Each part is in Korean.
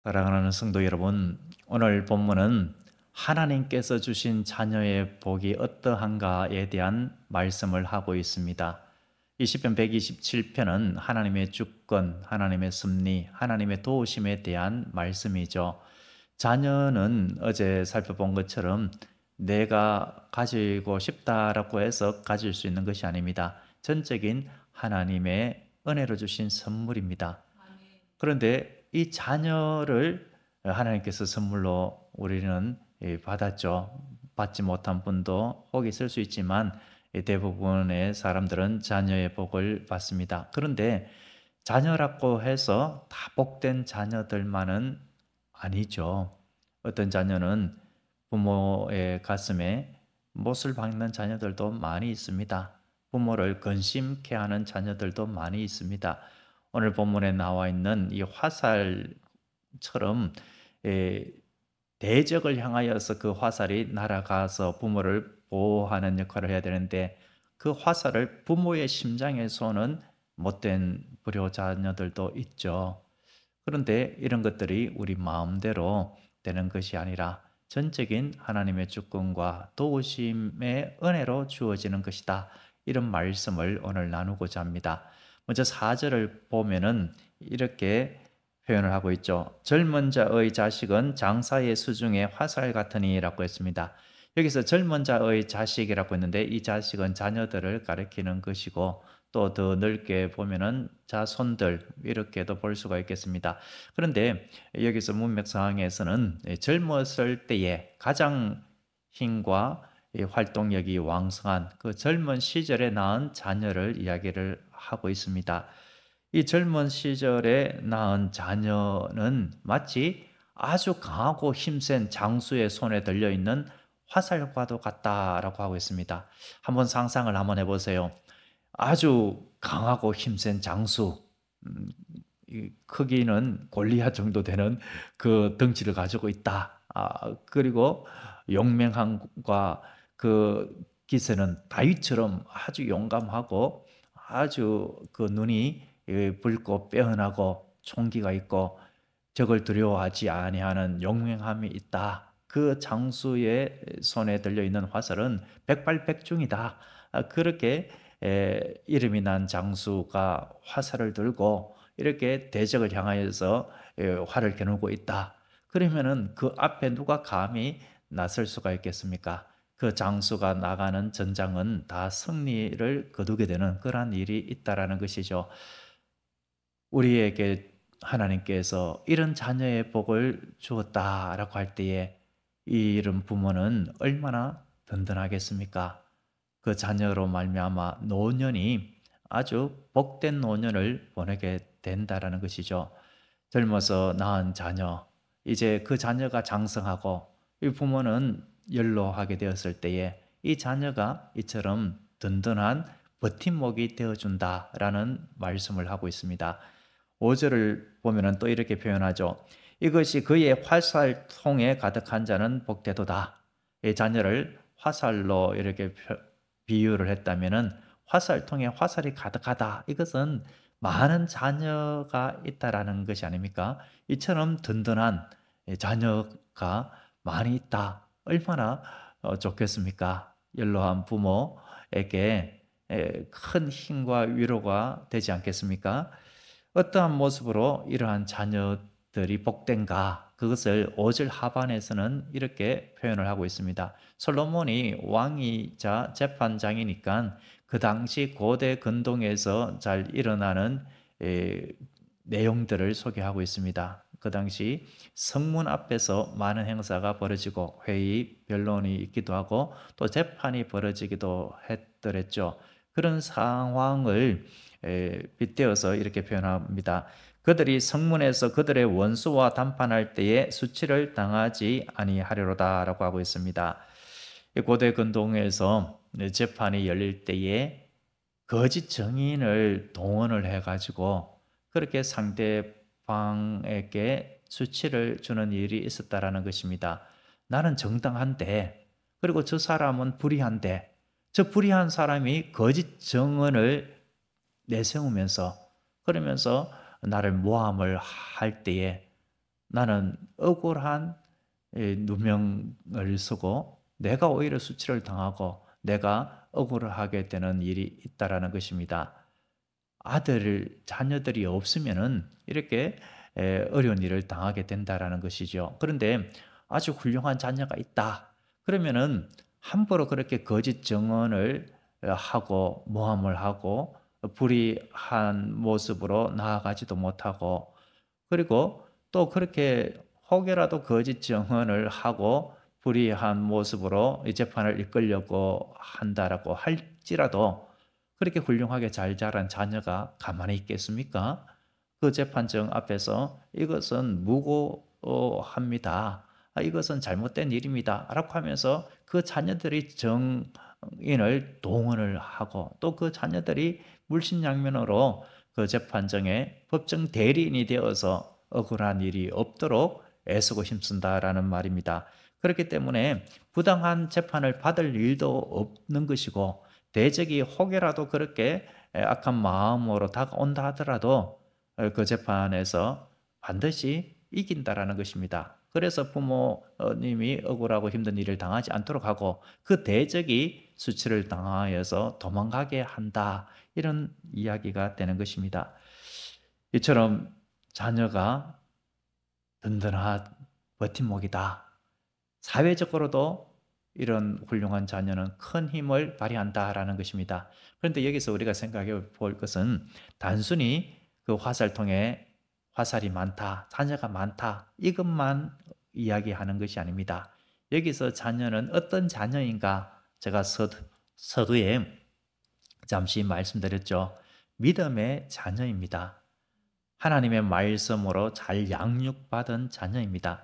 사랑하는 성도 여러분, 오늘 본문은 하나님께서 주신 자녀의 복이 어떠한가에 대한 말씀을 하고 있습니다. 이 시편 127편은 하나님의 주권, 하나님의 섭리, 하나님의 도우심에 대한 말씀이죠. 자녀는 어제 살펴본 것처럼 내가 가지고 싶다라고 해서 가질 수 있는 것이 아닙니다. 전적인 하나님의 은혜로 주신 선물입니다. 그런데 이 자녀를 하나님께서 선물로 우리는 받았죠. 받지 못한 분도 혹 있을 수 있지만 대부분의 사람들은 자녀의 복을 받습니다. 그런데 자녀라고 해서 다 복된 자녀들만은 아니죠. 어떤 자녀는 부모의 가슴에 못을 박는 자녀들도 많이 있습니다. 부모를 근심케 하는 자녀들도 많이 있습니다. 오늘 본문에 나와 있는 이 화살처럼 에, 대적을 향하여서 그 화살이 날아가서 부모를 보호하는 역할을 해야 되는데 그 화살을 부모의 심장에 쏘는 못된 불효자녀들도 있죠. 그런데 이런 것들이 우리 마음대로 되는 것이 아니라 전적인 하나님의 주권과 도우심의 은혜로 주어지는 것이다. 이런 말씀을 오늘 나누고자 합니다. 먼저 4절을 보면은 이렇게 표현을 하고 있죠. 젊은 자의 자식은 장사의 수중에 화살 같으니라고 했습니다. 여기서 젊은 자의 자식이라고 했는데 이 자식은 자녀들을 가리키는 것이고 또 더 넓게 보면은 자손들 이렇게도 볼 수가 있겠습니다. 그런데 여기서 문맥 상황에서는 젊었을 때에 가장 힘과 활동력이 왕성한 그 젊은 시절에 낳은 자녀를 이야기를 하고 있습니다. 이 젊은 시절에 낳은 자녀는 마치 아주 강하고 힘센 장수의 손에 들려 있는 화살과도 같다라고 하고 있습니다. 한번 상상을 한번 해보세요. 아주 강하고 힘센 장수, 음, 이 크기는 골리앗 정도 되는 그 덩치를 가지고 있다. 그리고 용맹함과 그 기세는 다윗처럼 아주 용감하고 아주 그 눈이 붉고 빼어나고 총기가 있고 적을 두려워하지 아니하는 용맹함이 있다. 그 장수의 손에 들려 있는 화살은 백발백중이다. 그렇게 이름이 난 장수가 화살을 들고 이렇게 대적을 향하여서 활을 겨누고 있다. 그러면은 그 앞에 누가 감히 나설 수가 있겠습니까? 그 장수가 나가는 전장은 다 승리를 거두게 되는 그러한 일이 있다라는 것이죠. 우리에게 하나님께서 이런 자녀의 복을 주었다라고 할 때에 이런 부모는 얼마나 든든하겠습니까? 그 자녀로 말미암아 노년이 아주 복된 노년을 보내게 된다라는 것이죠. 젊어서 낳은 자녀, 이제 그 자녀가 장성하고 이 부모는 연로하게 되었을 때에 이 자녀가 이처럼 든든한 버팀목이 되어준다라는 말씀을 하고 있습니다. 5절을 보면은 또 이렇게 표현하죠. 이것이 그의 화살통에 가득한 자는 복되도다. 이 자녀를 화살로 이렇게 비유를 했다면은 화살통에 화살이 가득하다. 이것은 많은 자녀가 있다라는 것이 아닙니까? 이처럼 든든한 자녀가 많이 있다. 얼마나 좋겠습니까? 연로한 부모에게 큰 힘과 위로가 되지 않겠습니까? 어떠한 모습으로 이러한 자녀들이 복된가? 그것을 5절 하반에서는 이렇게 표현을 하고 있습니다. 솔로몬이 왕이자 재판장이니까 그 당시 고대 근동에서 잘 일어나는 에, 내용들을 소개하고 있습니다. 그 당시 성문 앞에서 많은 행사가 벌어지고 회의, 변론이 있기도 하고 또 재판이 벌어지기도 했더랬죠. 그런 상황을 빗대어서 이렇게 표현합니다. 그들이 성문에서 그들의 원수와 담판할 때에 수치를 당하지 아니하리로다라고 하고 있습니다. 고대 근동에서 재판이 열릴 때에 거짓 증인을 동원을 해가지고 그렇게 상대방에게 수치를 주는 일이 있었다라는 것입니다. 나는 정당한데, 그리고 저 사람은 불의한데, 저 불의한 사람이 거짓 증언을 내세우면서 그러면서 나를 모함을 할 때에 나는 억울한 누명을 쓰고 내가 오히려 수치를 당하고 내가 억울하게 되는 일이 있다라는 것입니다. 자녀들이 없으면은 이렇게 어려운 일을 당하게 된다라는 것이죠. 그런데 아주 훌륭한 자녀가 있다. 그러면은 함부로 그렇게 거짓 증언을 하고 모함을 하고 불의한 모습으로 나아가지도 못하고, 그리고 또 그렇게 혹여라도 거짓 증언을 하고 불의한 모습으로 이 재판을 이끌려고 한다라고 할지라도 그렇게 훌륭하게 잘 자란 자녀가 가만히 있겠습니까? 그 재판정 앞에서 이것은 무고합니다. 이것은 잘못된 일입니다. 라고 하면서 그 자녀들이 정인을 동원을 하고 또 그 자녀들이 물신양면으로 그 재판정에 법정 대리인이 되어서 억울한 일이 없도록 애쓰고 힘쓴다라는 말입니다. 그렇기 때문에 부당한 재판을 받을 일도 없는 것이고, 대적이 혹여라도 그렇게 악한 마음으로 다가온다 하더라도 그 재판에서 반드시 이긴다라는 것입니다. 그래서 부모님이 억울하고 힘든 일을 당하지 않도록 하고 그 대적이 수치를 당하여서 도망가게 한다. 이런 이야기가 되는 것입니다. 이처럼 자녀가 든든한 버팀목이다. 사회적으로도 이런 훌륭한 자녀는 큰 힘을 발휘한다라는 것입니다. 그런데 여기서 우리가 생각해 볼 것은 단순히 그 화살통에 화살이 많다, 자녀가 많다, 이것만 이야기하는 것이 아닙니다. 여기서 자녀는 어떤 자녀인가? 제가 서두에 잠시 말씀드렸죠. 믿음의 자녀입니다. 하나님의 말씀으로 잘 양육받은 자녀입니다.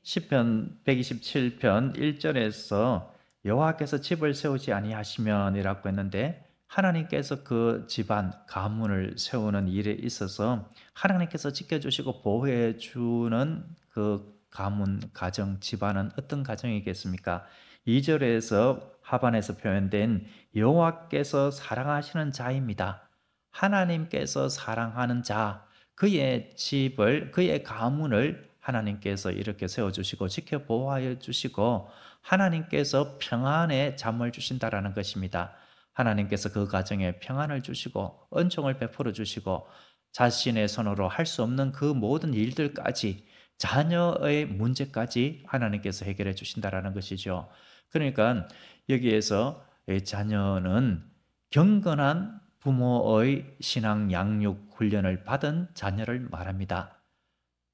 시편 127편 1절에서 여호와께서 집을 세우지 아니하시면이라고 했는데, 하나님께서 그 집안 가문을 세우는 일에 있어서 하나님께서 지켜주시고 보호해 주는 그 가문 가정 집안은 어떤 가정이겠습니까? 2절에서 하반에서 표현된 여호와께서 사랑하시는 자입니다. 하나님께서 사랑하는 자, 그의 집을, 그의 가문을 하나님께서 이렇게 세워주시고 지켜 보호하여 주시고 하나님께서 평안의 잠을 주신다라는 것입니다. 하나님께서 그 가정에 평안을 주시고 은총을 베풀어 주시고 자신의 손으로 할 수 없는 그 모든 일들까지, 자녀의 문제까지 하나님께서 해결해 주신다라는 것이죠. 그러니까 여기에서 이 자녀는 경건한 부모의 신앙 양육 훈련을 받은 자녀를 말합니다.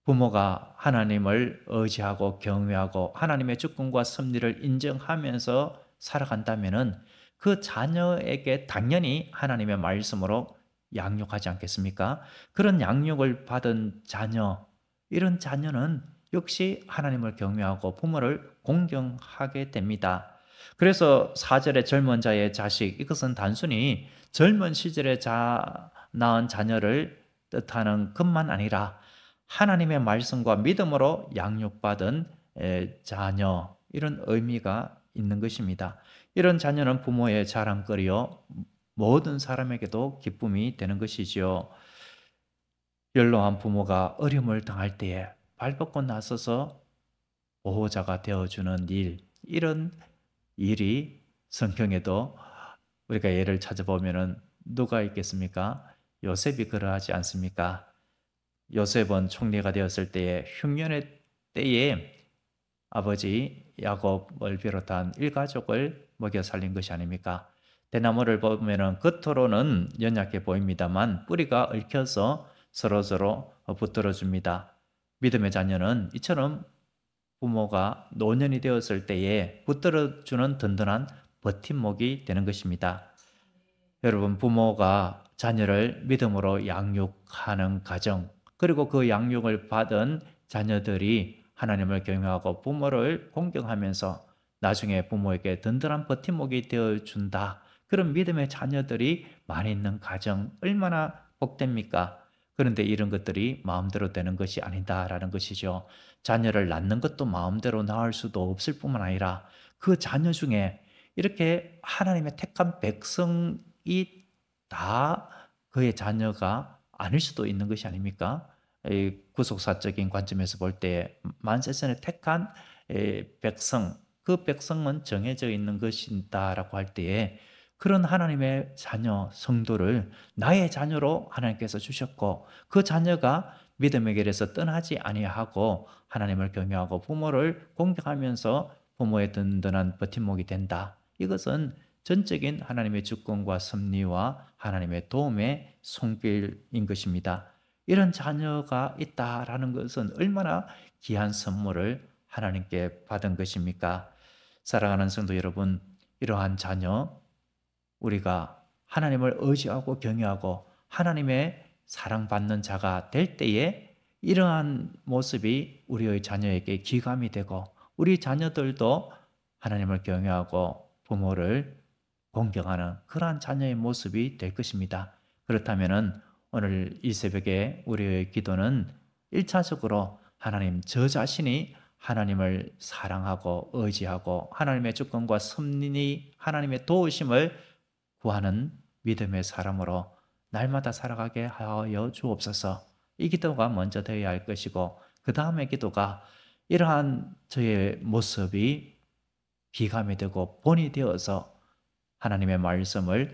부모가 하나님을 의지하고 경외하고 하나님의 주권과 섭리를 인정하면서 살아간다면은 그 자녀에게 당연히 하나님의 말씀으로 양육하지 않겠습니까? 그런 양육을 받은 자녀, 이런 자녀는 역시 하나님을 경외하고 부모를 공경하게 됩니다. 그래서 4절의 젊은 자의 자식, 이것은 단순히 젊은 시절에 낳은 자녀를 뜻하는 것만 아니라 하나님의 말씀과 믿음으로 양육받은 자녀, 이런 의미가 있는 것입니다. 이런 자녀는 부모의 자랑거리요 모든 사람에게도 기쁨이 되는 것이지요. 연로한 부모가 어려움을 당할 때에 발벗고 나서서 보호자가 되어주는 일, 이런 일이 성경에도 우리가 예를 찾아보면은 누가 있겠습니까? 요셉이 그러하지 않습니까? 요셉은 총리가 되었을 때에 흉년의 때에 아버지 야곱을 비롯한 일가족을 먹여 살린 것이 아닙니까? 대나무를 보면은 겉으로는 연약해 보입니다만 뿌리가 얽혀서 서로서로 붙들어 줍니다. 믿음의 자녀는 이처럼 부모가 노년이 되었을 때에 붙들어 주는 든든한 버팀목이 되는 것입니다. 여러분, 부모가 자녀를 믿음으로 양육하는 가정, 그리고 그 양육을 받은 자녀들이 하나님을 경외하고 부모를 공경하면서 나중에 부모에게 든든한 버팀목이 되어준다. 그런 믿음의 자녀들이 많이 있는 가정, 얼마나 복됩니까? 그런데 이런 것들이 마음대로 되는 것이 아니다라는 것이죠. 자녀를 낳는 것도 마음대로 낳을 수도 없을 뿐만 아니라 그 자녀 중에 이렇게 하나님의 택한 백성이 다 그의 자녀가 아닐 수도 있는 것이 아닙니까? 이 구속사적인 관점에서 볼 때 만세전에 택한 백성, 그 백성은 정해져 있는 것이다라고 할 때에 그런 하나님의 자녀 성도를 나의 자녀로 하나님께서 주셨고 그 자녀가 믿음의 길에서 떠나지 아니하고 하나님을 경외하고 부모를 공경하면서 부모의 든든한 버팀목이 된다. 이것은 전적인 하나님의 주권과 섭리와 하나님의 도움의 손길인 것입니다. 이런 자녀가 있다라는 것은 얼마나 귀한 선물을 하나님께 받은 것입니까? 사랑하는 성도 여러분, 이러한 자녀, 우리가 하나님을 의지하고 경외하고 하나님의 사랑받는 자가 될 때에 이러한 모습이 우리의 자녀에게 기감이 되고 우리 자녀들도 하나님을 경외하고 부모를 공경하는 그러한 자녀의 모습이 될 것입니다. 그렇다면 오늘 이 새벽에 우리의 기도는 1차적으로 하나님 저 자신이 하나님을 사랑하고 의지하고 하나님의 주권과 섭리 하나님의 도우심을 구하는 믿음의 사람으로 날마다 살아가게 하여 주옵소서. 이 기도가 먼저 되어야 할 것이고 그 다음의 기도가 이러한 저의 모습이 비감이 되고 본이 되어서 하나님의 말씀을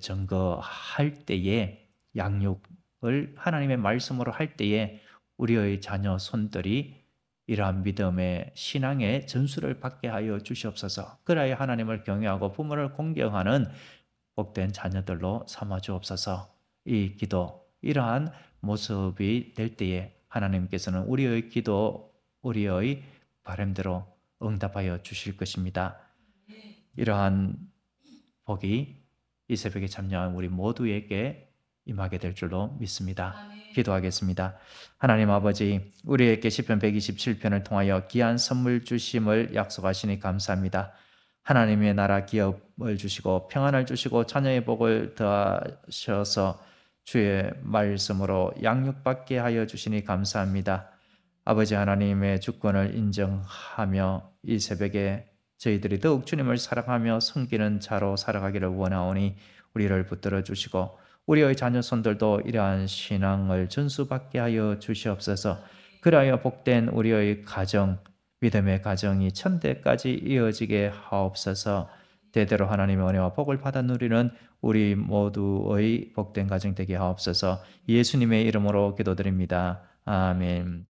증거할 때에 양육을 하나님의 말씀으로 할 때에 우리의 자녀 손들이 이러한 믿음의 신앙의 전수를 받게 하여 주시옵소서. 그래야 하나님을 경외하고 부모를 공경하는 복된 자녀들로 삼아 주옵소서. 이 기도, 이러한 모습이 될 때에 하나님께서는 우리의 기도, 우리의 바람대로 응답하여 주실 것입니다. 이러한 복이 이 새벽에 참여한 우리 모두에게 임하게 될 줄로 믿습니다. 기도하겠습니다. 하나님 아버지, 우리에게 시편 127편을 통하여 귀한 선물 주심을 약속하시니 감사합니다. 하나님의 나라 기업을 주시고 평안을 주시고 자녀의 복을 더하셔서 주의 말씀으로 양육받게 하여 주시니 감사합니다. 아버지 하나님의 주권을 인정하며 이 새벽에 저희들이 더욱 주님을 사랑하며 섬기는 자로 살아가기를 원하오니 우리를 붙들어 주시고 우리의 자녀 손들도 이러한 신앙을 전수받게 하여 주시옵소서. 그리하여 복된 우리의 가정, 믿음의 가정이 천대까지 이어지게 하옵소서. 대대로 하나님의 은혜와 복을 받아 누리는 우리 모두의 복된 가정 되게 하옵소서. 예수님의 이름으로 기도드립니다. 아멘.